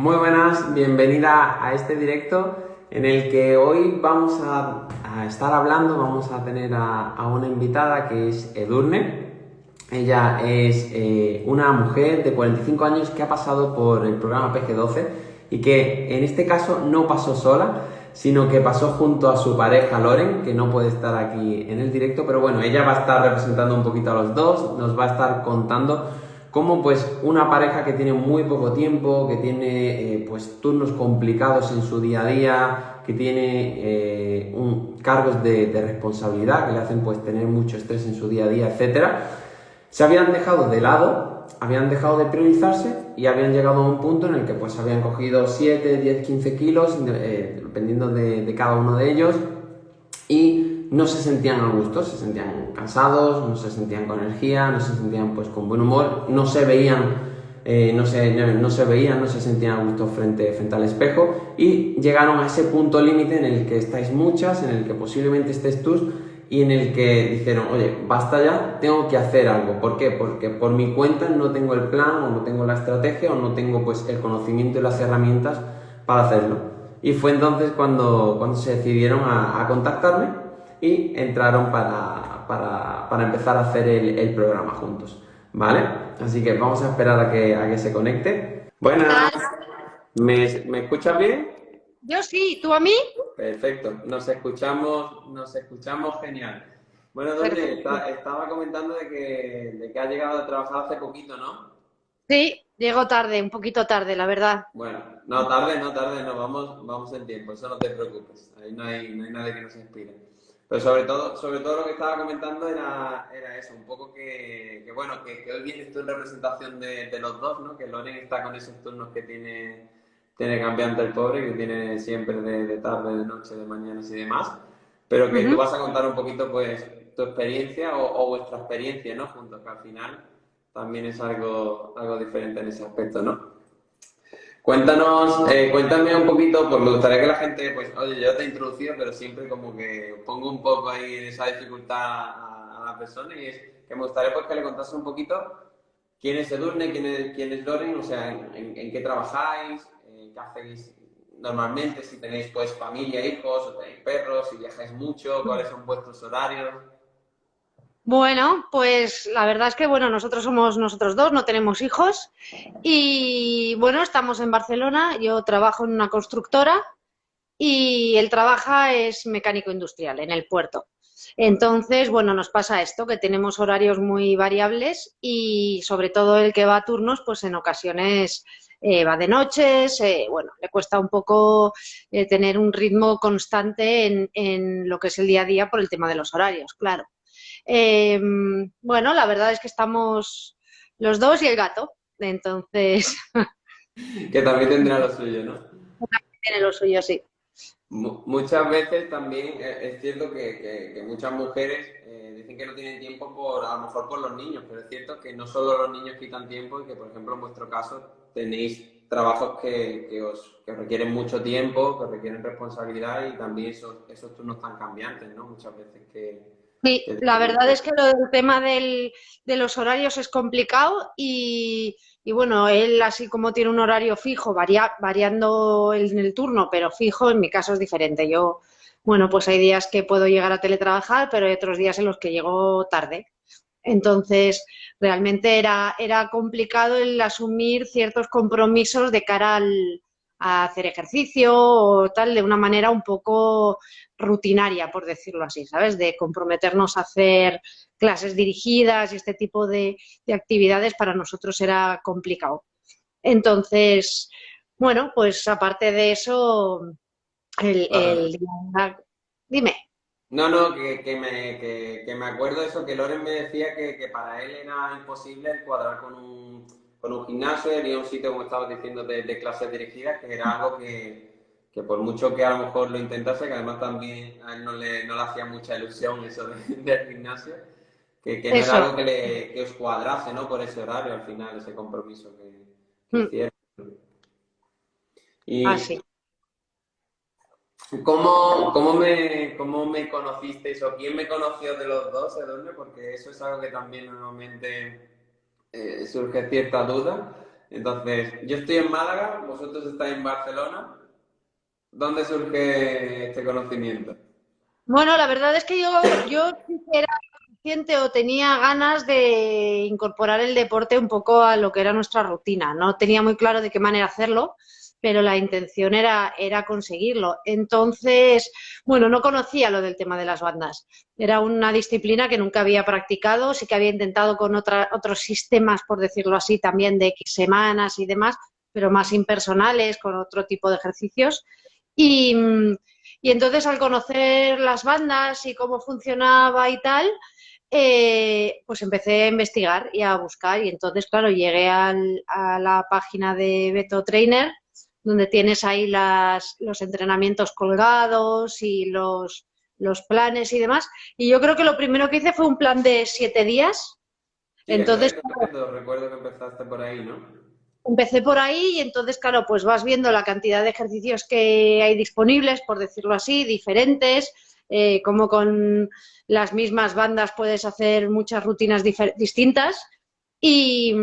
Muy buenas, bienvenida a este directo en el que hoy vamos a estar hablando, vamos a tener a una invitada que es Edurne. Ella es una mujer de 45 años que ha pasado por el programa PG12 y que en este caso no pasó sola, sino que pasó junto a su pareja Loren, que no puede estar aquí en el directo, pero bueno, ella va a estar representando un poquito a los dos, nos va a estar contando cómo pues una pareja que tiene muy poco tiempo, que tiene pues turnos complicados en su día a día, que tiene cargos de responsabilidad que le hacen pues tener mucho estrés en su día a día, etcétera, se habían dejado de lado, habían dejado de priorizarse y habían llegado a un punto en el que pues habían cogido 7, 10, 15 kilos, dependiendo de cada uno de ellos, y no se sentían a gusto, se sentían cansados, no se sentían con energía, no se sentían pues con buen humor, no se veían, no se sentían a gusto frente al espejo y llegaron a ese punto límite en el que estáis muchas, en el que posiblemente estés tú y en el que dijeron, oye, basta ya, tengo que hacer algo. ¿Por qué? Porque por mi cuenta no tengo el plan o no tengo la estrategia o no tengo pues el conocimiento y las herramientas para hacerlo. Y fue entonces cuando se decidieron a contactarme y entraron para empezar a hacer el programa juntos, ¿vale? Así que vamos a esperar a que se conecte. ¿Qué Buenas, tal? ¿me escuchas bien? Yo sí, ¿tú a mí? Perfecto, nos escuchamos genial. Bueno, donde Perfecto. estaba comentando de que ha llegado a trabajar hace poquito, ¿no? Sí, llego tarde, un poquito tarde, la verdad. Bueno, no, vamos en tiempo, eso no te preocupes, ahí no hay nadie que nos inspire. Pero sobre todo lo que estaba comentando era eso, un poco que bueno, que hoy vienes tú en representación de los dos, ¿no? Que Loren está con esos turnos que tiene cambiante el pobre, que tiene siempre de tarde, de noche, de mañanas y demás, pero que tú Ujú. vas a contar un poquito, pues, tu experiencia o vuestra experiencia, ¿no? Juntos, que al final también es algo diferente en ese aspecto, ¿no? Cuéntame un poquito, pues me gustaría que la gente, pues, oye, yo te he introducido, pero siempre como que pongo un poco ahí en esa dificultad a la persona y es que me gustaría pues que le contase un poquito quién es Edurne, quién es Loren, o sea, en qué trabajáis, qué hacéis normalmente, si tenéis pues familia, hijos, o tenéis perros, si viajáis mucho, cuáles son vuestros horarios. Bueno, pues la verdad es que bueno, nosotros somos nosotros dos, no tenemos hijos y bueno, estamos en Barcelona, yo trabajo en una constructora y él trabaja es mecánico industrial en el puerto. Entonces, bueno, nos pasa esto, que tenemos horarios muy variables y sobre todo el que va a turnos, pues en ocasiones va de noches, bueno, le cuesta un poco tener un ritmo constante en lo que es el día a día por el tema de los horarios, claro. Eh, bueno, la verdad es que estamos los dos y el gato, entonces Que también tendrá lo suyo, ¿no? tiene lo suyo, sí. Muchas veces también es cierto que muchas mujeres dicen que no tienen tiempo a lo mejor por los niños, pero es cierto que no solo los niños quitan tiempo y que, por ejemplo, en vuestro caso tenéis trabajos que os requieren mucho tiempo, que requieren responsabilidad y también esos turnos tan cambiantes, ¿no? Muchas veces Sí, que la tenéis. verdad es que lo del tema de los horarios es complicado y bueno, él así como tiene un horario fijo, variando en el turno, pero fijo, en mi caso es diferente. Yo, bueno, pues hay días que puedo llegar a teletrabajar, pero hay otros días en los que llego tarde. Entonces, realmente era complicado el asumir ciertos compromisos de cara a hacer ejercicio o tal, de una manera un poco rutinaria, por decirlo así, ¿sabes? De comprometernos a hacer clases dirigidas y este tipo de actividades para nosotros era complicado. Entonces, bueno, pues aparte de eso, el dime. No, no, que me acuerdo de eso, que Loren me decía que para él era imposible el cuadrar con un gimnasio, él iba a un sitio, como estabas diciendo, de clases dirigidas, que era algo que por mucho que a lo mejor lo intentase, que además también a él no le hacía mucha ilusión eso del gimnasio, que no era Eso. algo que os cuadrase, ¿no? Por ese horario al final, ese compromiso que Mm, hicieron. Y, así. ¿cómo me conocisteis o quién me conoció de los dos, Edurne? Porque eso es algo que también normalmente surge cierta duda. Entonces, yo estoy en Málaga, vosotros estáis en Barcelona. ¿Dónde surge este conocimiento? Bueno, la verdad es que yo sí que era consciente o tenía ganas de incorporar el deporte un poco a lo que era nuestra rutina. No tenía muy claro de qué manera hacerlo, pero la intención era conseguirlo. Entonces, bueno, no conocía lo del tema de las bandas. Era una disciplina que nunca había practicado, sí que había intentado con otros sistemas, por decirlo así, también de X semanas y demás, pero más impersonales, con otro tipo de ejercicios. Y, y entonces al conocer las bandas y cómo funcionaba y tal, pues empecé a investigar y a buscar. Y entonces, claro, llegué a la página de Beto Trainer, donde tienes ahí los entrenamientos colgados y los planes y demás. Y yo creo que lo primero que hice fue un plan de 7 días. Sí, eso Entonces, es correcto. Recuerdo que empezaste por ahí, ¿no? empecé por ahí y entonces, claro, pues vas viendo la cantidad de ejercicios que hay disponibles, por decirlo así, diferentes, como con las mismas bandas puedes hacer muchas rutinas distintas y,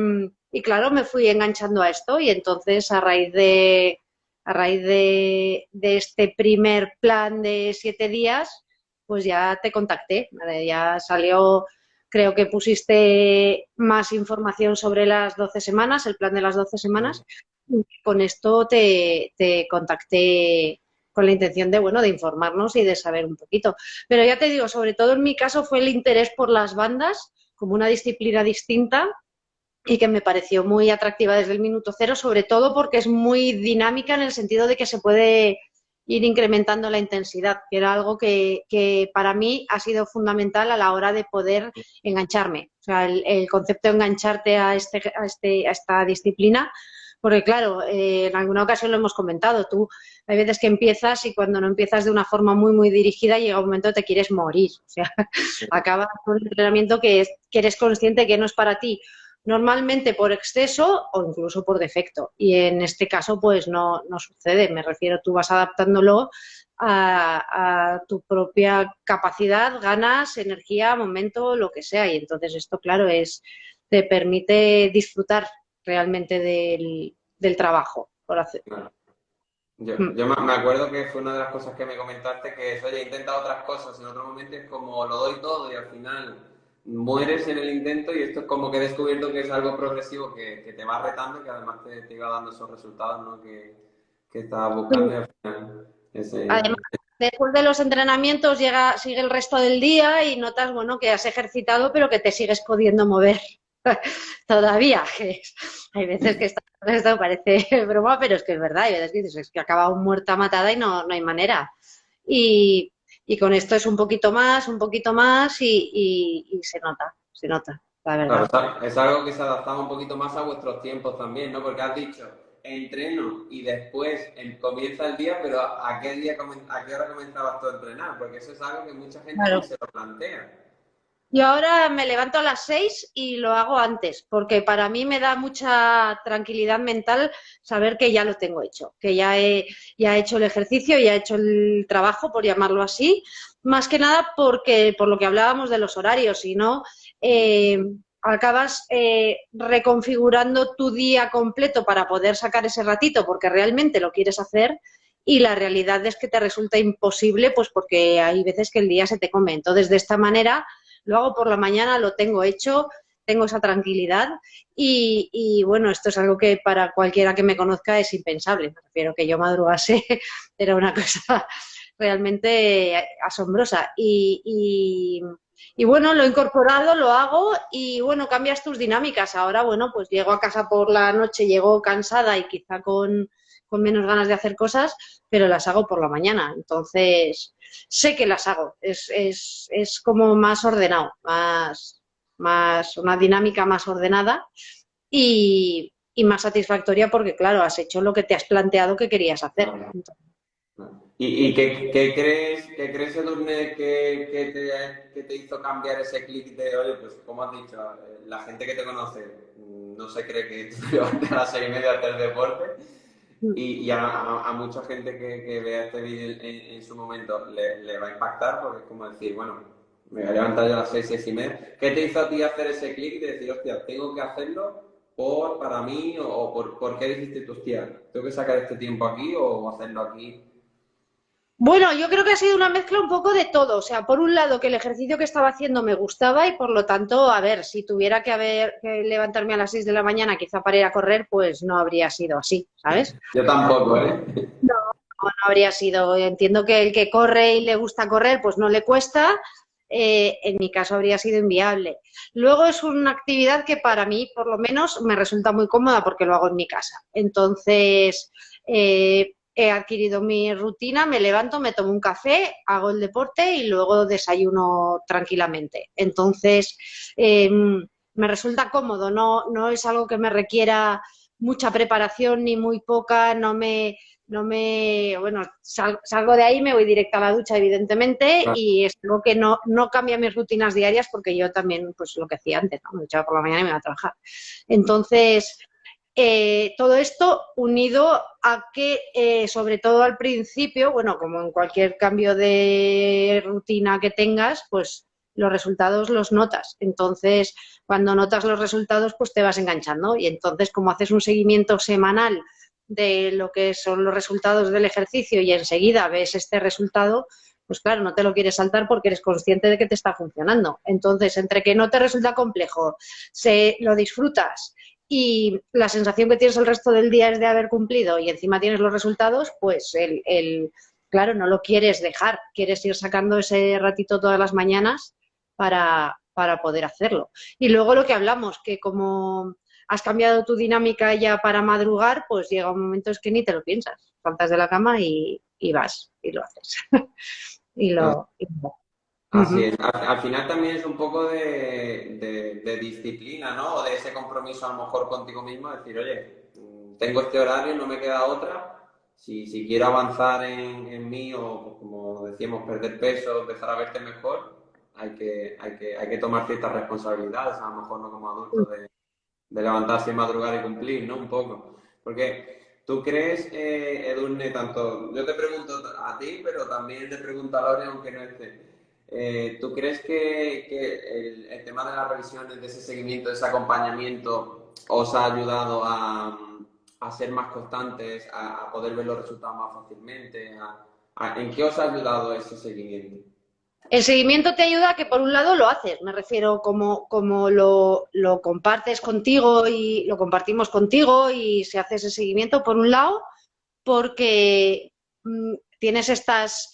y, claro, me fui enganchando a esto y entonces a raíz de este primer plan de 7 días, pues ya te contacté, ya salió. Creo que pusiste más información sobre las 12 semanas, el plan de las 12 Sí. semanas. Y con esto te contacté con la intención de, bueno, de informarnos y de saber un poquito. Pero ya te digo, sobre todo en mi caso fue el interés por las bandas como una disciplina distinta y que me pareció muy atractiva desde el minuto cero, sobre todo porque es muy dinámica en el sentido de que se puede ir incrementando la intensidad, que era algo que para mí ha sido fundamental a la hora de poder engancharme. O sea, el concepto de engancharte a esta disciplina, porque claro, en alguna ocasión lo hemos comentado, tú hay veces que empiezas y cuando no empiezas de una forma muy, muy dirigida llega un momento que te quieres morir. O sea, acabas con un entrenamiento que eres consciente que no es para ti, normalmente por exceso o incluso por defecto. Y en este caso, pues no sucede. Me refiero, tú vas adaptándolo a tu propia capacidad, ganas, energía, momento, lo que sea. Y entonces esto, claro, te permite disfrutar realmente del trabajo por hacer. Claro. Yo me acuerdo que fue una de las cosas que me comentaste, que es, oye, he intentado otras cosas, en otro momento es como lo doy todo y al final mueres en el intento y esto es como que he descubierto que es algo progresivo que te va retando y que además te iba dando esos resultados, ¿no? que estabas buscando y al final ese... Además, después de los entrenamientos sigue el resto del día y notas, bueno, que has ejercitado, pero que te sigues pudiendo mover todavía. Hay veces que esto parece broma, pero es que es verdad. Hay veces que dices, es que acaba muerta matada y no hay manera. Y, y con esto es un poquito más y se nota, la Claro, verdad. es algo que se adaptaba un poquito más a vuestros tiempos también, ¿no? Porque has dicho, entreno y después comienza el día, pero a qué hora comenzabas tú a entrenar? Porque eso es algo que mucha gente ni Claro. se lo plantea. Yo ahora me levanto a las 6 y lo hago antes, porque para mí me da mucha tranquilidad mental saber que ya lo tengo hecho, que ya he hecho el ejercicio, ya he hecho el trabajo, por llamarlo así, más que nada porque por lo que hablábamos de los horarios, si no, eh, acabas reconfigurando tu día completo para poder sacar ese ratito, porque realmente lo quieres hacer. Y la realidad es que te resulta imposible, pues porque hay veces que el día se te come. Entonces, de esta manera, lo hago por la mañana, lo tengo hecho, tengo esa tranquilidad bueno, esto es algo que para cualquiera que me conozca es impensable. Me refiero que yo madrugase, era una cosa realmente asombrosa. Y bueno, lo he incorporado, lo hago y bueno, cambias tus dinámicas. Ahora, bueno, pues llego a casa por la noche, llego cansada y quizá con menos ganas de hacer cosas, pero las hago por la mañana. Entonces, sé que las hago. Es como más ordenado, una dinámica más ordenada y más satisfactoria porque, claro, has hecho lo que te has planteado que querías hacer. Claro, claro. ¿Y qué crees, Edurne, que te hizo cambiar ese clic de, oye, pues como has dicho, la gente que te conoce no se cree que tú te levantas a las 6:30 a hacer deporte y a mucha gente que vea este vídeo en su momento le va a impactar porque es como decir, bueno, me voy a levantar yo a las 6:30. ¿Qué te hizo a ti hacer ese clic y decir, hostia, tengo que hacerlo para mí, o por qué dijiste tú, hostia, tengo que sacar este tiempo aquí o hacerlo aquí? Bueno, yo creo que ha sido una mezcla un poco de todo. O sea, por un lado que el ejercicio que estaba haciendo me gustaba y por lo tanto, a ver, si tuviera que levantarme a las 6 de la mañana quizá para ir a correr, pues no habría sido así, ¿sabes? Yo tampoco, ¿eh? No habría sido. Entiendo que el que corre y le gusta correr, pues no le cuesta. En mi caso habría sido inviable. Luego es una actividad que para mí, por lo menos, me resulta muy cómoda porque lo hago en mi casa. Entonces, he adquirido mi rutina, me levanto, me tomo un café, hago el deporte y luego desayuno tranquilamente. Entonces, me resulta cómodo, no es algo que me requiera mucha preparación ni muy poca, bueno, salgo de ahí, me voy directa a la ducha, evidentemente, y es algo que no cambia mis rutinas diarias porque yo también, pues lo que hacía antes, ¿no? Me duchaba por la mañana y me iba a trabajar. Entonces, todo esto unido a que, sobre todo al principio, bueno, como en cualquier cambio de rutina que tengas, pues los resultados los notas. Entonces, cuando notas los resultados, pues te vas enganchando. Y entonces, como haces un seguimiento semanal de lo que son los resultados del ejercicio y enseguida ves este resultado, pues claro, no te lo quieres saltar porque eres consciente de que te está funcionando. Entonces, entre que no te resulta complejo, lo disfrutas y la sensación que tienes el resto del día es de haber cumplido y encima tienes los resultados, pues claro, no lo quieres dejar, quieres ir sacando ese ratito todas las mañanas para poder hacerlo. Y luego lo que hablamos, que como has cambiado tu dinámica ya para madrugar, pues llega un momento es que ni te lo piensas, saltas de la cama y vas y lo haces. y lo, y lo- Así Ujú. es. Al final también es un poco de disciplina, ¿no? O de ese compromiso a lo mejor contigo mismo, decir, oye, tengo este horario, no me queda otra. Si quiero avanzar en mí o, pues, como decíamos, perder peso, empezar a verte mejor, hay que tomar ciertas responsabilidades, a lo mejor no como adulto, de levantarse, madrugar y cumplir, ¿no? Un poco. Porque tú crees, Edurne, tanto, yo te pregunto a ti, pero también te pregunto a Lore, aunque no esté. ¿Tú crees que el tema de las revisiones, de ese seguimiento, de ese acompañamiento, os ha ayudado a ser más constantes, a poder ver los resultados más fácilmente? ¿En qué os ha ayudado ese seguimiento? El seguimiento te ayuda a que por un lado lo haces, me refiero como lo compartes contigo y lo compartimos contigo y se hace ese seguimiento por un lado porque tienes estas,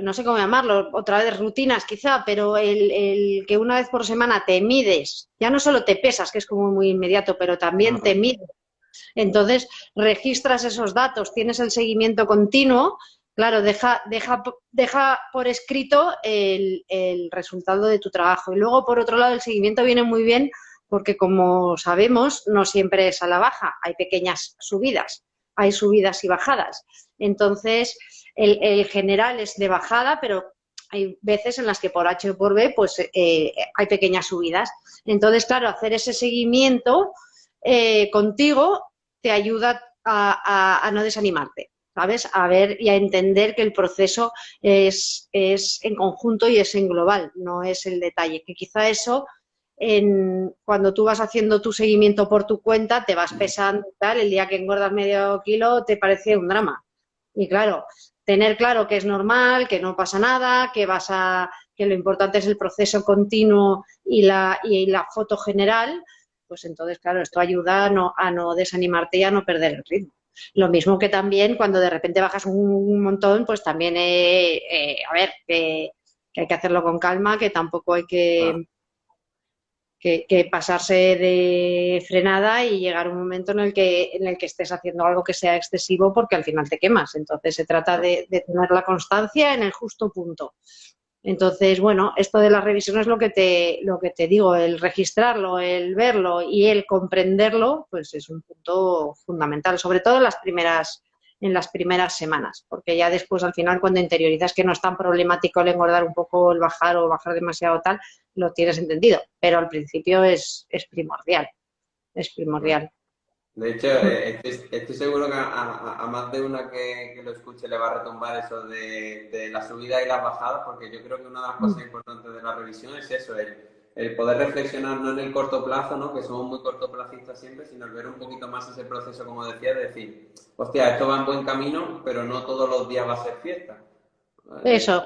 no sé cómo llamarlo, otra vez rutinas quizá, pero el que una vez por semana te mides, ya no solo te pesas, que es como muy inmediato, pero también te mides. Entonces, registras esos datos, tienes el seguimiento continuo, claro, deja por escrito el resultado de tu trabajo. Y luego, por otro lado, el seguimiento viene muy bien porque, como sabemos, no siempre es a la baja, hay pequeñas subidas, hay subidas y bajadas. Entonces, el general es de bajada, pero hay veces en las que por H o por B pues hay pequeñas subidas. Entonces, claro, hacer ese seguimiento contigo te ayuda a no desanimarte, ¿sabes? A ver y a entender que el proceso es en conjunto y es en global, no es el detalle. Que quizá eso, cuando tú vas haciendo tu seguimiento por tu cuenta, te vas pesando y tal, el día que engordas medio kilo te parece un drama. Y claro, tener claro que es normal, que no pasa nada, que lo importante es el proceso continuo y la foto general, pues entonces, claro, esto ayuda a no desanimarte y a no perder el ritmo. Lo mismo que también cuando de repente bajas un montón, pues también, a ver, que hay que hacerlo con calma, que tampoco hay que pasarse de frenada y llegar a un momento en el que estés haciendo algo que sea excesivo porque al final te quemas. Entonces se trata de tener la constancia en el justo punto. Entonces, bueno, esto de las revisiones es lo que te digo, el registrarlo, el verlo y el comprenderlo, pues es un punto fundamental, sobre todo en las primeras semanas, porque ya después, al final, cuando interiorizas que no es tan problemático el engordar un poco, el bajar o bajar demasiado tal, lo tienes entendido, pero al principio es primordial, es primordial. De hecho, estoy seguro que a más de una que lo escuche le va a retumbar eso de la subida y las bajadas, porque yo creo que una de las cosas importantes de la revisión es eso, el poder reflexionar no en el corto plazo, ¿no? Que somos muy cortoplacistas siempre, sino el ver un poquito más ese proceso, como decía, de decir, hostia, esto va en buen camino, pero no todos los días va a ser fiesta. Eso.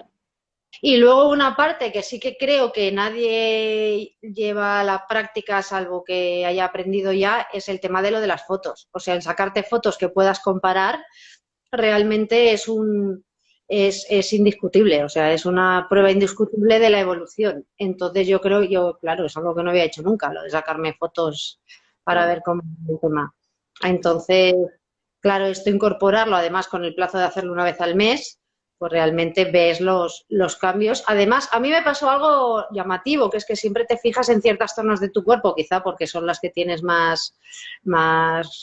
Y luego una parte que sí que creo que nadie lleva a la práctica, salvo que haya aprendido ya, es el tema de lo de las fotos. O sea, el sacarte fotos que puedas comparar realmente es indiscutible, o sea, es una prueba indiscutible de la evolución. Entonces yo, claro, es algo que no había hecho nunca, lo de sacarme fotos para ver cómo es el tema. Entonces, claro, esto incorporarlo además con el plazo de hacerlo una vez al mes, pues realmente ves los cambios. Además, a mí me pasó algo llamativo, que es que siempre te fijas en ciertas zonas de tu cuerpo, quizá porque son las que tienes más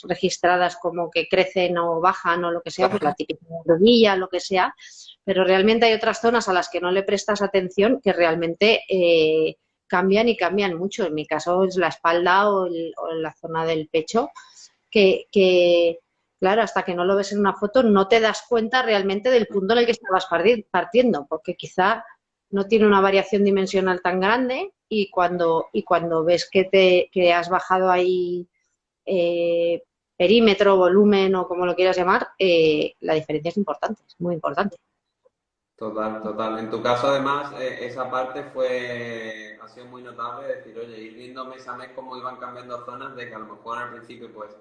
registradas como que crecen o bajan o lo que sea, pues la típica rodilla, lo que sea, pero realmente hay otras zonas a las que no le prestas atención que realmente cambian y cambian mucho. En mi caso es la espalda o la zona del pecho, que claro, hasta que no lo ves en una foto no te das cuenta realmente del punto en el que estabas partiendo, porque quizá no tiene una variación dimensional tan grande y cuando ves que has bajado ahí eh, perímetro, volumen o como lo quieras llamar, la diferencia es importante, es muy importante. Total, total. En tu caso, además, esa parte ha sido muy notable, decir, oye, ir viendo mes a mes cómo iban cambiando zonas, de que a lo mejor al principio, pues,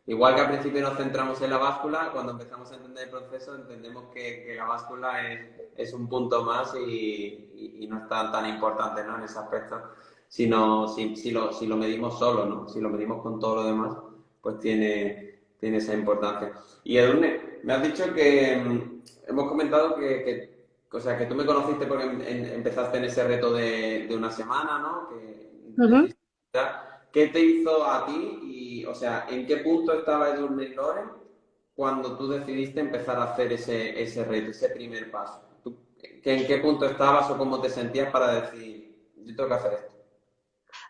igual que al principio nos centramos en la báscula, cuando empezamos a entender el proceso, entendemos que la báscula es un punto más y no es tan importante, ¿no? En ese aspecto, sino si lo medimos solo, ¿no? Si lo medimos con todo lo demás, pues tiene esa importancia. Y Edurne, me has dicho que hemos comentado o sea, que tú me conociste porque empezaste en ese reto de una semana, ¿no? Que Ujú. decidiste, ¿qué te hizo a ti? Y, o sea, ¿en qué punto estaba Edurne y Loren cuando tú decidiste empezar a hacer ese reto, ese primer paso? ¿En qué punto estabas o cómo te sentías para decir, yo tengo que hacer esto?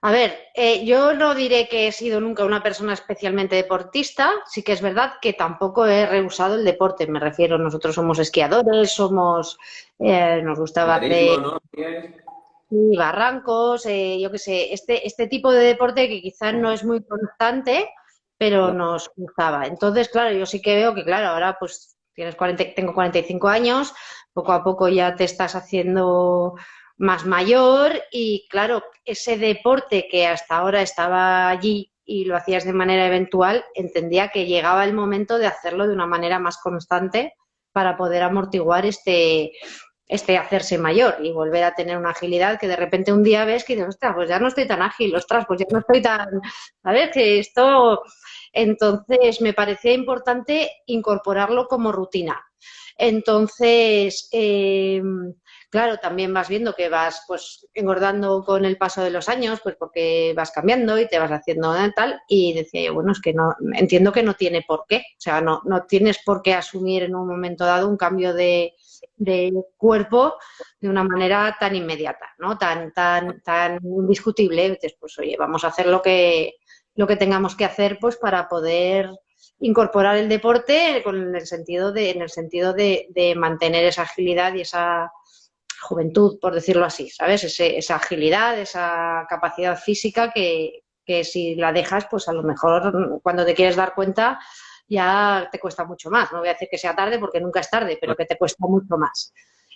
A ver, yo no diré que he sido nunca una persona especialmente deportista, sí que es verdad que tampoco he rehusado el deporte, me refiero, nosotros somos esquiadores, nos gustaba hacer Senderismo, ¿no? ¿Tienes? barrancos, yo qué sé, este tipo de deporte que quizás no es muy constante, pero nos gustaba. Entonces, claro, yo sí que veo que, claro, ahora pues tengo 45 años, poco a poco ya te estás haciendo más mayor y, claro, ese deporte que hasta ahora estaba allí y lo hacías de manera eventual, entendía que llegaba el momento de hacerlo de una manera más constante para poder amortiguar este hacerse mayor y volver a tener una agilidad que de repente un día ves que dices, ostras, pues ya no estoy tan ágil, ostras, pues ya no estoy tan, ¿sabes? Que esto, entonces me parecía importante incorporarlo como rutina. Entonces, claro, también vas viendo que vas pues engordando con el paso de los años, pues porque vas cambiando y te vas haciendo tal, y decía yo, bueno, es que no, entiendo que no tiene por qué, o sea, no tienes por qué asumir en un momento dado un cambio de cuerpo de una manera tan inmediata, ¿no? Tan indiscutible. Entonces, pues oye, vamos a hacer lo que tengamos que hacer pues para poder incorporar el deporte en el sentido de mantener esa agilidad y esa juventud, por decirlo así, ¿sabes? Esa agilidad, esa capacidad física que si la dejas, pues a lo mejor cuando te quieres dar cuenta ya te cuesta mucho más. No voy a decir que sea tarde porque nunca es tarde, pero que te cuesta mucho más.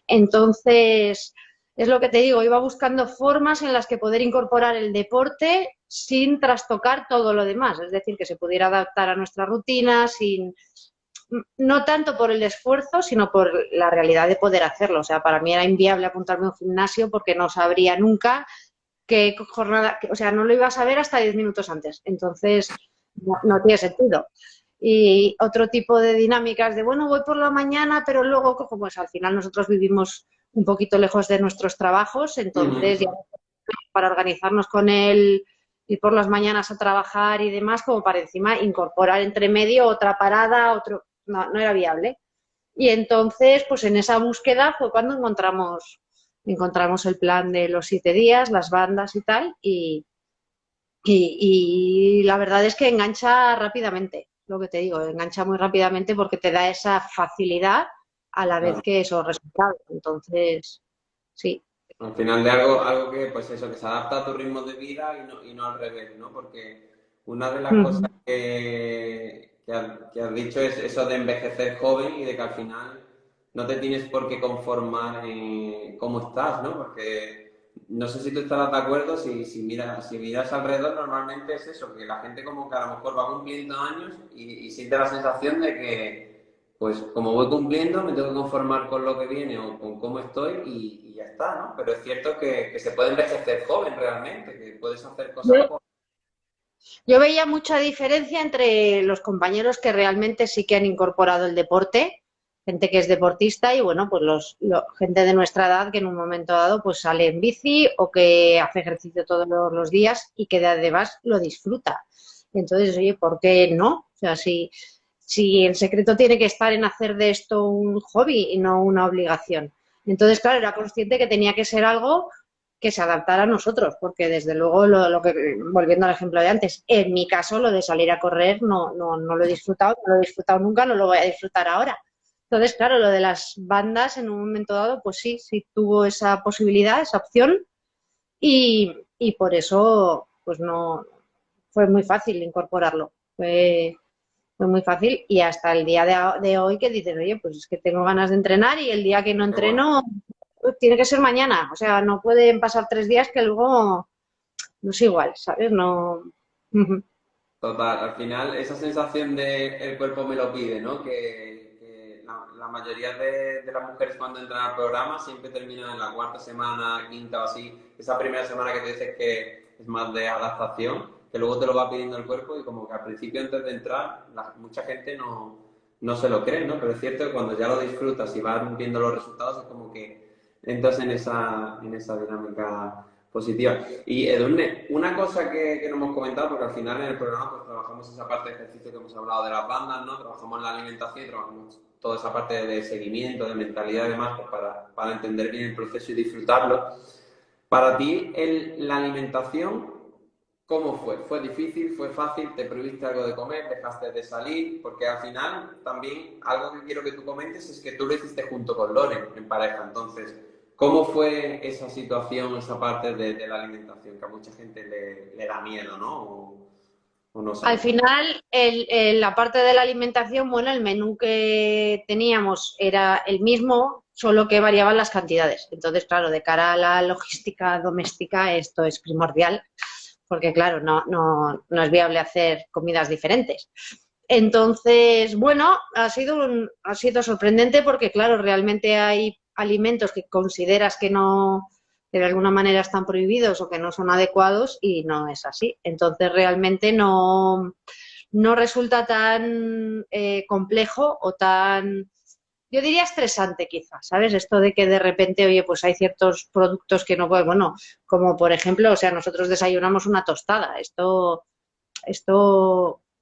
Entonces, es lo que te digo, iba buscando formas en las que poder incorporar el deporte sin trastocar todo lo demás, es decir, que se pudiera adaptar a nuestra rutina, no tanto por el esfuerzo, sino por la realidad de poder hacerlo. O sea, para mí era inviable apuntarme a un gimnasio porque no sabría nunca qué jornada, o sea, no lo iba a saber hasta 10 minutos antes. Entonces, no tiene sentido. Y otro tipo de dinámicas de, bueno, voy por la mañana, pero luego cojo, pues al final nosotros vivimos un poquito lejos de nuestros trabajos, entonces ya Ujú. para organizarnos con él ir por las mañanas a trabajar y demás, como para encima incorporar entre medio otra parada, no era viable. Y entonces, pues en esa búsqueda fue cuando encontramos el plan de los 7 días, las bandas y tal, y la verdad es que engancha rápidamente, lo que te digo, engancha muy rápidamente porque te da esa facilidad a la vez Claro. que esos resultados. Entonces, sí. Al final de algo que, pues eso, que se adapta a tu ritmo de vida y no al revés, ¿no? Porque una de las cosas Ujú. que has dicho es eso de envejecer joven y de que al final no te tienes por qué conformar cómo estás, ¿no? Porque no sé si tú estarás de acuerdo, si miras alrededor, normalmente es eso, que la gente como que a lo mejor va cumpliendo años y siente la sensación de que pues como voy cumpliendo, me tengo que conformar con lo que viene o con cómo estoy y ya está, ¿no? Pero es cierto que se puede envejecer joven realmente, que puedes hacer cosas Yo, jóvenes. yo veía mucha diferencia entre los compañeros que realmente sí que han incorporado el deporte, gente que es deportista y bueno, pues gente de nuestra edad que en un momento dado pues sale en bici o que hace ejercicio todos los días y que además lo disfruta. Entonces, oye, ¿por qué no? O sea, si el secreto tiene que estar en hacer de esto un hobby y no una obligación. Entonces, claro, era consciente que tenía que ser algo que se adaptara a nosotros, porque desde luego, volviendo al ejemplo de antes, en mi caso lo de salir a correr no lo he disfrutado, no lo he disfrutado nunca, no lo voy a disfrutar ahora. Entonces, claro, lo de las bandas en un momento dado, pues sí, sí tuvo esa posibilidad, esa opción, y por eso, pues no, fue muy fácil incorporarlo. Fue muy fácil y hasta el día de hoy que dices, oye, pues es que tengo ganas de entrenar y el día que no Qué bueno. entreno pues tiene que ser mañana. O sea, no pueden pasar 3 días que luego no es igual, ¿sabes? No. Ujú. Total, al final esa sensación de el cuerpo me lo pide, ¿no? Que la mayoría de las mujeres cuando entran al programa siempre terminan en la cuarta semana, quinta o así, esa primera semana que te dices que es más de adaptación, que luego te lo va pidiendo el cuerpo y como que al principio antes de entrar mucha gente no se lo cree, ¿no? Pero es cierto que cuando ya lo disfrutas y vas viendo los resultados es como que entras en esa dinámica positiva. Y Edurne, una cosa que no hemos comentado, porque al final en el programa pues trabajamos esa parte de ejercicio que hemos hablado de las bandas, ¿no? Trabajamos en la alimentación y trabajamos toda esa parte de seguimiento, de mentalidad y demás, pues para entender bien el proceso y disfrutarlo. Para ti, la alimentación, ¿cómo fue? ¿Fue difícil? ¿Fue fácil? ¿Te prohibiste algo de comer? ¿Dejaste de salir? Porque al final también algo que quiero que tú comentes es que tú lo hiciste junto con Loren en pareja. Entonces, ¿cómo fue esa situación, esa parte de la alimentación que a mucha gente le da miedo, ¿no? O no Al sabe? final, la parte de la alimentación, bueno, el menú que teníamos era el mismo, solo que variaban las cantidades. Entonces, claro, de cara a la logística doméstica, esto es primordial, porque claro, no es viable hacer comidas diferentes. Entonces, bueno, ha sido sorprendente porque, claro, realmente hay alimentos que consideras que no, que de alguna manera están prohibidos o que no son adecuados y no es así. Entonces, realmente no resulta tan complejo o tan, yo diría estresante quizás, ¿sabes? Esto de que de repente, oye, pues hay ciertos productos que no puedes, bueno, como por ejemplo, o sea, nosotros desayunamos una tostada. Esto,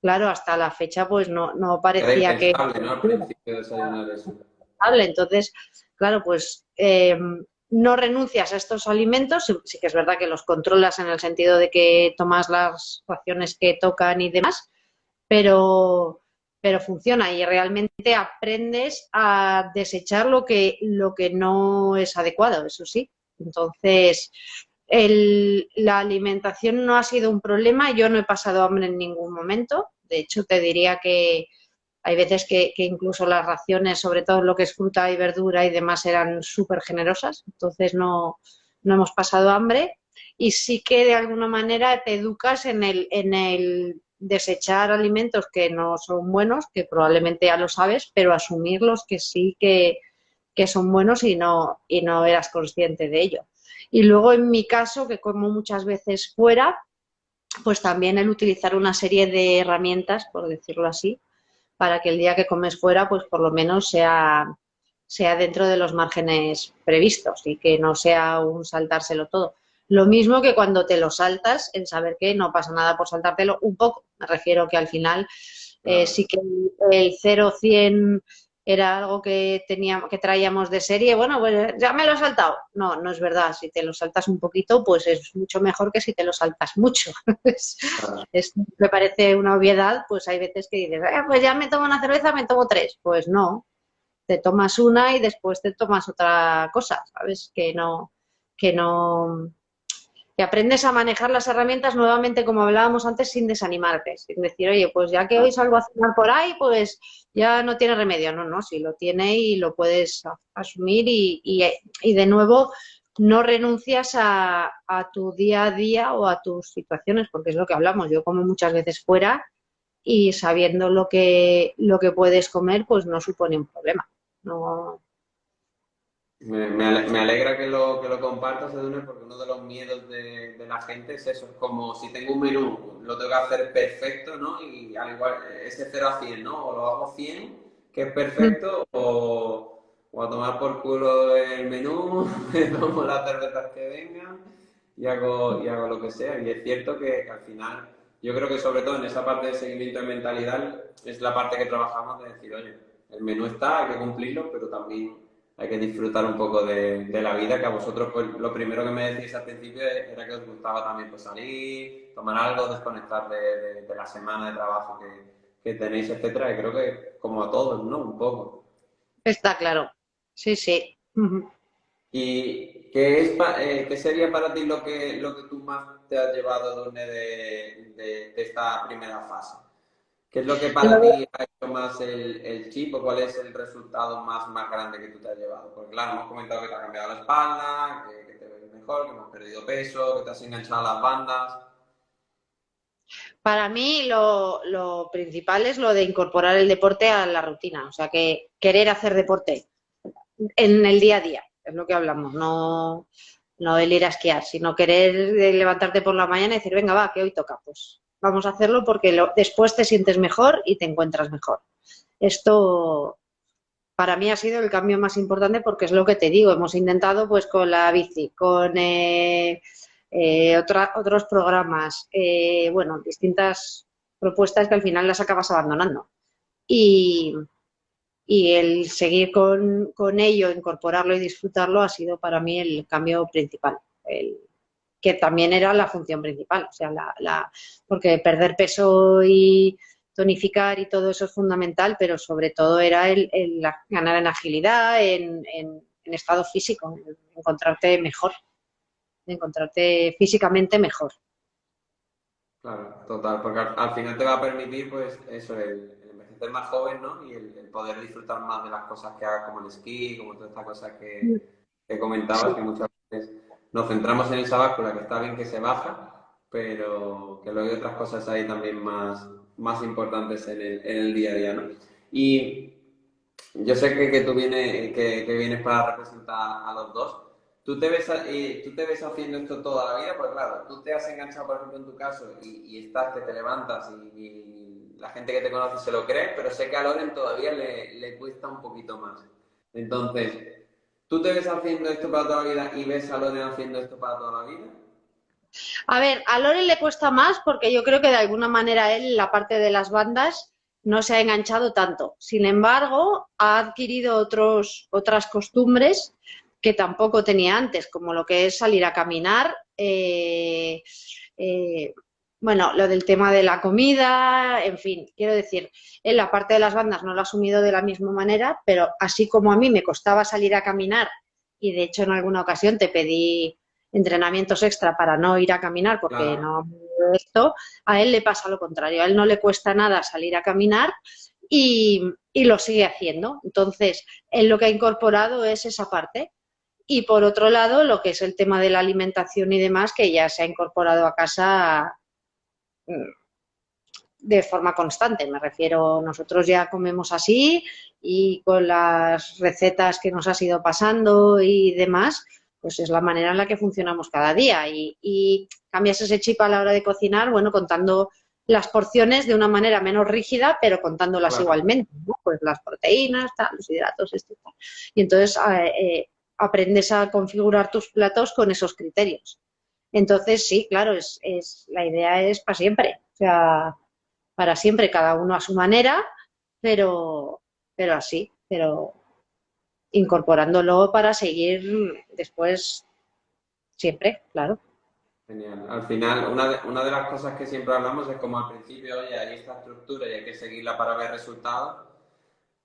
claro, hasta la fecha pues no Era parecía que impensable, ¿no? Al principio desayunar eso. hable. Entonces, claro, pues no renuncias a estos alimentos, sí, sí que es verdad que los controlas en el sentido de que tomas las raciones que tocan y demás, pero, pero funciona y realmente aprendes a desechar lo que no es adecuado, eso sí. Entonces, la alimentación no ha sido un problema, yo no he pasado hambre en ningún momento, de hecho te diría que hay veces que incluso las raciones, sobre todo lo que es fruta y verdura y demás, eran súper generosas, entonces no hemos pasado hambre y sí que de alguna manera te educas en el desechar alimentos que no son buenos, que probablemente ya lo sabes, pero asumir los que sí que son buenos y no eras consciente de ello. Y luego en mi caso, que como muchas veces fuera, pues también el utilizar una serie de herramientas, por decirlo así, para que el día que comes fuera, pues por lo menos sea dentro de los márgenes previstos y que no sea un saltárselo todo. Lo mismo que cuando te lo saltas, en saber que no pasa nada por saltártelo un poco. Me refiero que al final Claro. sí que el 0-100 era algo que traíamos de serie. Bueno, pues ya me lo he saltado. No es verdad. Si te lo saltas un poquito, pues es mucho mejor que si te lo saltas mucho. Claro. Me parece una obviedad, pues hay veces que dices, pues ya me tomo una cerveza, me tomo tres. Pues no, te tomas una y después te tomas otra cosa, ¿sabes? Que no. que no, que aprendes a manejar las herramientas nuevamente, como hablábamos antes, sin desanimarte, sin decir, oye, pues ya que hoy salgo a cenar por ahí, pues ya no tiene remedio. No, no, si lo tiene y lo puedes asumir y de nuevo no renuncias a tu día a día o a tus situaciones, porque es lo que hablamos. Yo como muchas veces fuera y sabiendo lo que puedes comer, pues no supone un problema. No, Me alegra que lo compartas, Edurne, porque uno de los miedos de la gente es eso, es como si tengo un menú, lo tengo que hacer perfecto, ¿no? Y al igual, ese 0 a 100, ¿no? O lo hago 100, que es perfecto, o a tomar por culo el menú, me tomo las cervezas que vengan y hago lo que sea. Y es cierto que al final, yo creo que sobre todo en esa parte de seguimiento de mentalidad, es la parte que trabajamos de decir, oye, el menú está, hay que cumplirlo, pero también hay que disfrutar un poco de la vida, que a vosotros pues, lo primero que me decís al principio era que os gustaba también pues, salir, tomar algo, desconectar de la semana de trabajo que tenéis, etcétera, y creo que como a todos, ¿no? Un poco. está claro. Sí, sí. Ujú. ¿Y qué sería para ti lo que tú más te has llevado, Dune, de esta primera fase? ¿Qué es lo que para ti ha hecho más el chip o cuál es el resultado más grande que tú te has llevado? Porque claro, hemos comentado que te ha cambiado la espalda, que te ves mejor, que no has perdido peso, que te has enganchado a las bandas. Para mí lo principal es lo de incorporar el deporte a la rutina, o sea, que querer hacer deporte en el día a día, es lo que hablamos, no, no el ir a esquiar, sino querer levantarte por la mañana y decir, venga, va, que hoy toca, pues vamos a hacerlo porque después te sientes mejor y te encuentras mejor. Esto para mí ha sido el cambio más importante porque es lo que te digo, hemos intentado pues con la bici, con otros programas, bueno, distintas propuestas que al final las acabas abandonando. Y, y el seguir con ello, incorporarlo y disfrutarlo ha sido para mí el cambio principal, que también era la función principal, o sea, porque perder peso y tonificar y todo eso es fundamental, pero sobre todo era ganar en agilidad, en estado físico, en encontrarte mejor, encontrarte físicamente mejor. Claro, total, porque al final te va a permitir, pues, eso, el envejecer más joven, ¿no? Y el poder disfrutar más de las cosas que hagas, como el esquí, como todas estas cosas que comentabas, Sí. que muchas veces nos centramos en esa báscula, que está bien que se baja, pero que luego hay otras cosas ahí también más importantes en el día a día, ¿no? Y yo sé que tú que vienes para representar a los dos. ¿Tú te ves haciendo esto toda la vida? Pues claro, tú te has enganchado, por ejemplo, en tu caso, y estás, que te levantas y la gente que te conoce se lo cree, pero sé que a Loren todavía le cuesta un poquito más. Entonces, ¿tú te ves haciendo esto para toda la vida y ves a Loren haciendo esto para toda la vida? A ver, a Loren le cuesta más porque yo creo que de alguna manera él, la parte de las bandas, no se ha enganchado tanto. Sin embargo, ha adquirido otras costumbres que tampoco tenía antes, como lo que es salir a caminar, eh, bueno, lo del tema de la comida, en fin, quiero decir, él la parte de las bandas no lo ha asumido de la misma manera, pero así como a mí me costaba salir a caminar y de hecho en alguna ocasión te pedí entrenamientos extra para no ir a caminar porque Claro, no esto, a él le pasa lo contrario, a él no le cuesta nada salir a caminar y lo sigue haciendo. Entonces, él lo que ha incorporado es esa parte. Y por otro lado, lo que es el tema de la alimentación y demás, que ya se ha incorporado a casa de forma constante. Me refiero, nosotros ya comemos así y con las recetas que nos has ido pasando y demás, pues es la manera en la que funcionamos cada día. Y cambias ese chip a la hora de cocinar, bueno, contando las porciones de una manera menos rígida, pero contándolas claro. igualmente, ¿no? Pues las proteínas, tal, los hidratos, esto, tal. Y entonces aprendes a configurar tus platos con esos criterios. Entonces, sí, claro, la idea es para siempre. O sea, para siempre, cada uno a su manera, pero, pero así, pero incorporándolo para seguir después siempre, claro. Genial. Al final, una de las cosas que siempre hablamos es como al principio, oye, hay esta estructura y hay que seguirla para ver resultados.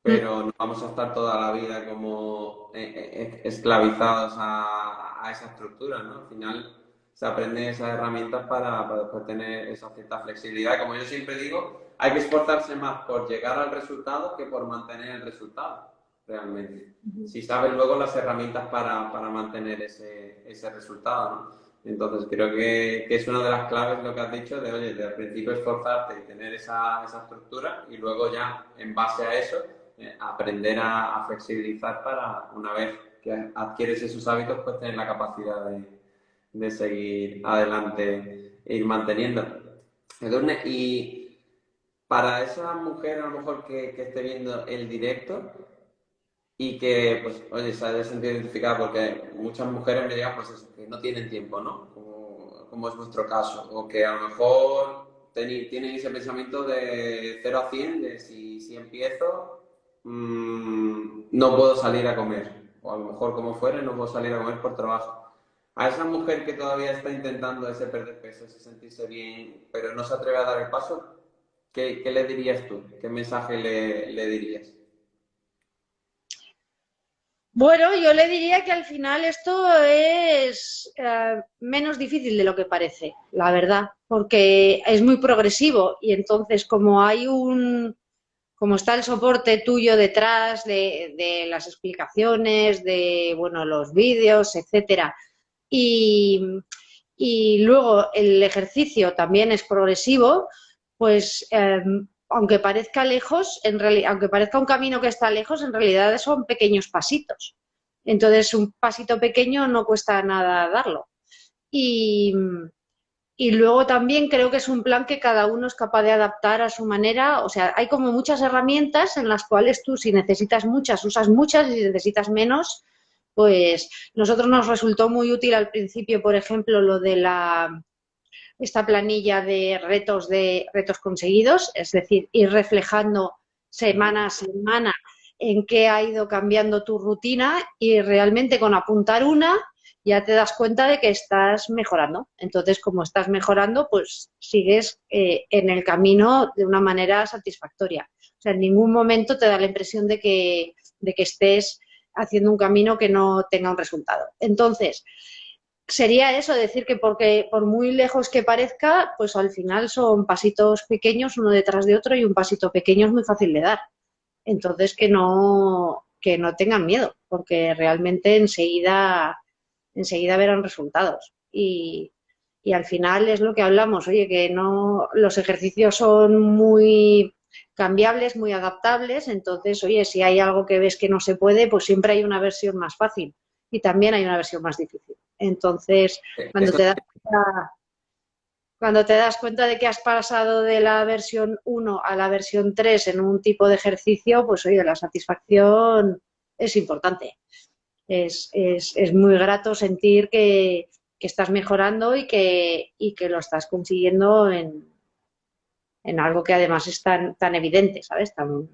Mm. pero no vamos a estar toda la vida como esclavizados a esa estructura, ¿no? Al final se aprenden esas herramientas para después tener esa cierta flexibilidad. Como yo siempre digo, hay que esforzarse más por llegar al resultado que por mantener el resultado, realmente. Si sabes luego las herramientas para mantener ese resultado, ¿no? Entonces creo que es una de las claves lo que has dicho de, oye, de al principio esforzarte y tener esa estructura y luego ya en base a eso aprender a flexibilizar para una vez que adquieres esos hábitos pues tener la capacidad de seguir adelante e ir manteniendo. Edurne, y para esa mujer a lo mejor que esté viendo el directo, y que, pues, oye, se haya sentido identificada porque muchas mujeres me digan, pues, eso, que no tienen tiempo, ¿no? Como es vuestro caso, o que a lo mejor tienen ese pensamiento de 0 a 100 de si empiezo, no puedo salir a comer, o a lo mejor como fuere, no puedo salir a comer por trabajo. A esa mujer que todavía está intentando ese perder peso, ese sentirse bien, pero no se atreve a dar el paso, ¿qué le dirías tú? ¿Qué mensaje le dirías? Bueno, yo le diría que al final esto es menos difícil de lo que parece, la verdad, porque es muy progresivo y entonces como está el soporte tuyo detrás de las explicaciones, de, bueno, los vídeos, etcétera, y, y luego el ejercicio también es progresivo, pues aunque parezca lejos, aunque parezca un camino que está lejos, en realidad son pequeños pasitos. Entonces, un pasito pequeño no cuesta nada darlo. Y, y luego también creo que es un plan que cada uno es capaz de adaptar a su manera. O sea, hay como muchas herramientas en las cuales tú, si necesitas muchas, usas muchas, y si necesitas menos, pues nosotros nos resultó muy útil al principio, por ejemplo, lo de esta planilla de retos conseguidos, es decir, ir reflejando semana a semana en qué ha ido cambiando tu rutina y realmente con apuntar una ya te das cuenta de que estás mejorando. Entonces, como estás mejorando, pues sigues en el camino de una manera satisfactoria. O sea, en ningún momento te da la impresión de que estés haciendo un camino que no tenga un resultado. Entonces, sería eso, decir que porque por muy lejos que parezca, pues al final son pasitos pequeños uno detrás de otro y un pasito pequeño es muy fácil de dar. Entonces que no tengan miedo, porque realmente enseguida verán resultados. Y al final es lo que hablamos, oye, que no, los ejercicios son muy cambiables, muy adaptables, entonces, oye, si hay algo que ves que no se puede, pues siempre hay una versión más fácil y también hay una versión más difícil. Entonces, cuando Eso te das cuenta, cuando te das cuenta de que has pasado de la versión 1 a la versión 3 en un tipo de ejercicio, pues oye, la satisfacción es importante. Es muy grato sentir que estás mejorando y que lo estás consiguiendo en algo que además es tan evidente, ¿sabes? Tan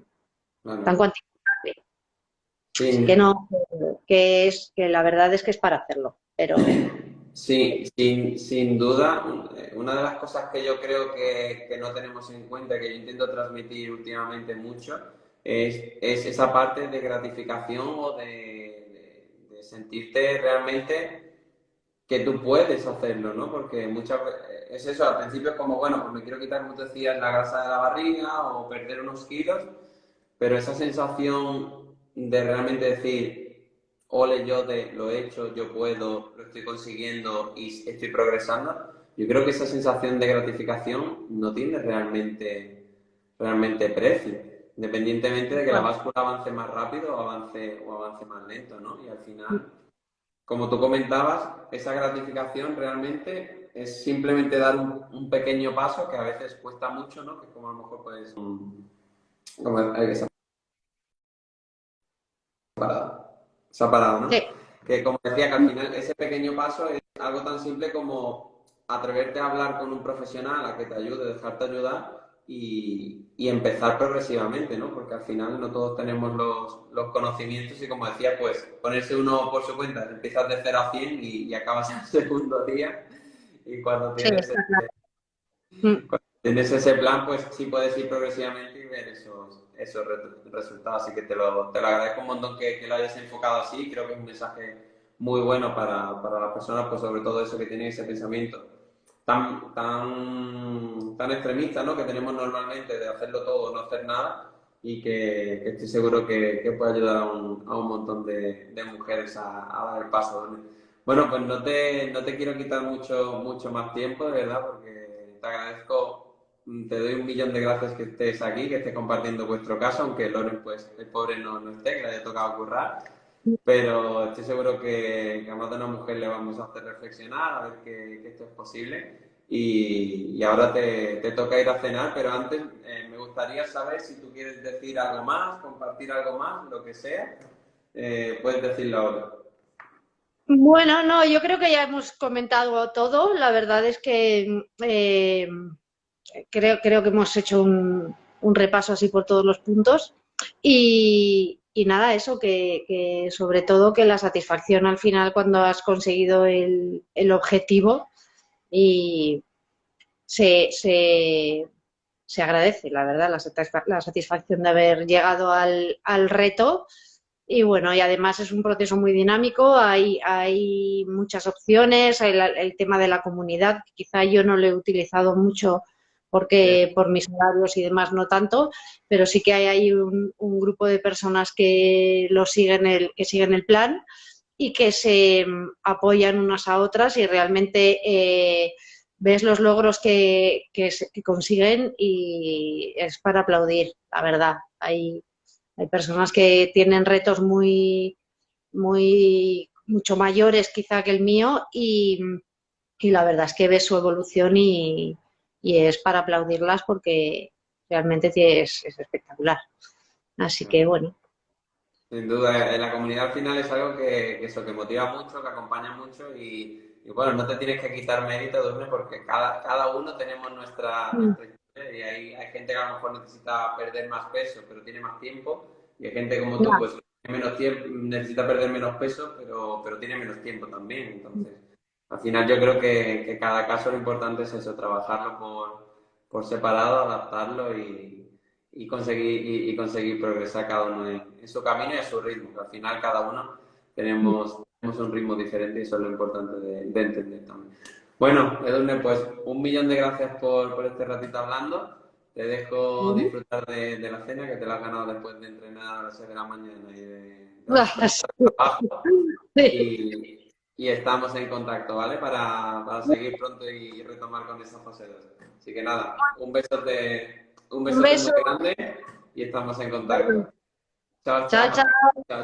claro. cuantificable. Así que Sí, no, que la verdad es que es para hacerlo, pero sí, sin duda, una de las cosas que yo creo que no tenemos en cuenta, que yo intento transmitir últimamente mucho, es esa parte de gratificación o de sentirte realmente que tú puedes hacerlo, ¿no? Porque muchas veces es eso, al principio es como, bueno, pues me quiero quitar, como te decías, la grasa de la barriga o perder unos kilos, pero esa sensación de realmente decir, ole, yo lo he hecho, yo puedo, lo estoy consiguiendo y estoy progresando, yo creo que esa sensación de gratificación no tiene realmente precio, independientemente de que la báscula avance más rápido o avance más lento, ¿no? Y al final, como tú comentabas, esa gratificación realmente es simplemente dar un pequeño paso que a veces cuesta mucho, ¿no? Que como a lo mejor pues como esa se ha parado, ¿no? sí. Que como decía, que al final ese pequeño paso es algo tan simple como atreverte a hablar con un profesional a que te ayude, dejarte ayudar y empezar progresivamente, ¿no? Porque al final no todos tenemos los conocimientos y como decía, pues ponerse uno por su cuenta, empiezas de 0 a 100 y acabas el segundo día y cuando Sí, está claro. tienes ese plan, pues sí puedes ir progresivamente y ver esos resultados. Así que te lo agradezco un montón que lo hayas enfocado así. Creo que es un mensaje muy bueno para las personas, pues sobre todo eso, que tienen ese pensamiento tan extremista, ¿no? Que tenemos normalmente de hacerlo todo o no hacer nada, y que estoy seguro que puede ayudar a un montón de mujeres a dar el paso, ¿no? Bueno, pues no te quiero quitar mucho más tiempo, de verdad, porque te agradezco, te doy un millón de gracias que estés aquí, que estés compartiendo vuestro caso, aunque Loren, pues, el pobre no esté, que le haya tocado currar, pero estoy seguro que a más de una mujer le vamos a hacer reflexionar, a ver que esto es posible. Y ahora te toca ir a cenar, pero antes me gustaría saber si tú quieres decir algo más, compartir algo más, lo que sea, puedes decirlo ahora. Bueno, no, yo creo que ya hemos comentado todo. La verdad es que creo que hemos hecho un repaso así por todos los puntos. Y nada, eso, que sobre todo que la satisfacción al final cuando has conseguido el objetivo y se, se agradece, la verdad, la satisfacción de haber llegado al reto. Y bueno, y además es un proceso muy dinámico, hay muchas opciones, el tema de la comunidad, que quizá yo no lo he utilizado mucho porque por mis horarios y demás no tanto, pero sí que hay ahí un grupo de personas que que siguen el plan y que se apoyan unas a otras y realmente ves los logros que consiguen y es para aplaudir, la verdad. Hay personas que tienen retos mucho mayores quizá que el mío y la verdad es que ves su evolución y es para aplaudirlas porque realmente es espectacular. Así que bueno. Sin duda, en la comunidad al final es algo que eso, que motiva mucho, que acompaña mucho, y bueno, no te tienes que quitar mérito, Durne, porque cada uno tenemos nuestra historia, y hay gente que a lo mejor necesita perder más peso, pero tiene más tiempo, y hay gente como tú, pues tiene menos tiempo, necesita perder menos peso, pero tiene menos tiempo también. Entonces, al final yo creo que cada caso lo importante es eso, trabajarlo por separado, adaptarlo y conseguir progresar cada uno en su camino y a su ritmo. Que al final cada uno tenemos un ritmo diferente, y eso es lo importante de entender también. Bueno, Edurne, pues un millón de gracias por este ratito hablando. Te dejo disfrutar de la cena, que te la has ganado después de entrenar a las 6 de la mañana y de trabajo. Y estamos en contacto, ¿vale? Para seguir pronto y retomar con esa fase 2. Así que nada, un Un besote muy beso. grande y estamos en contacto. Chao, Chao, chao. chao. Chao,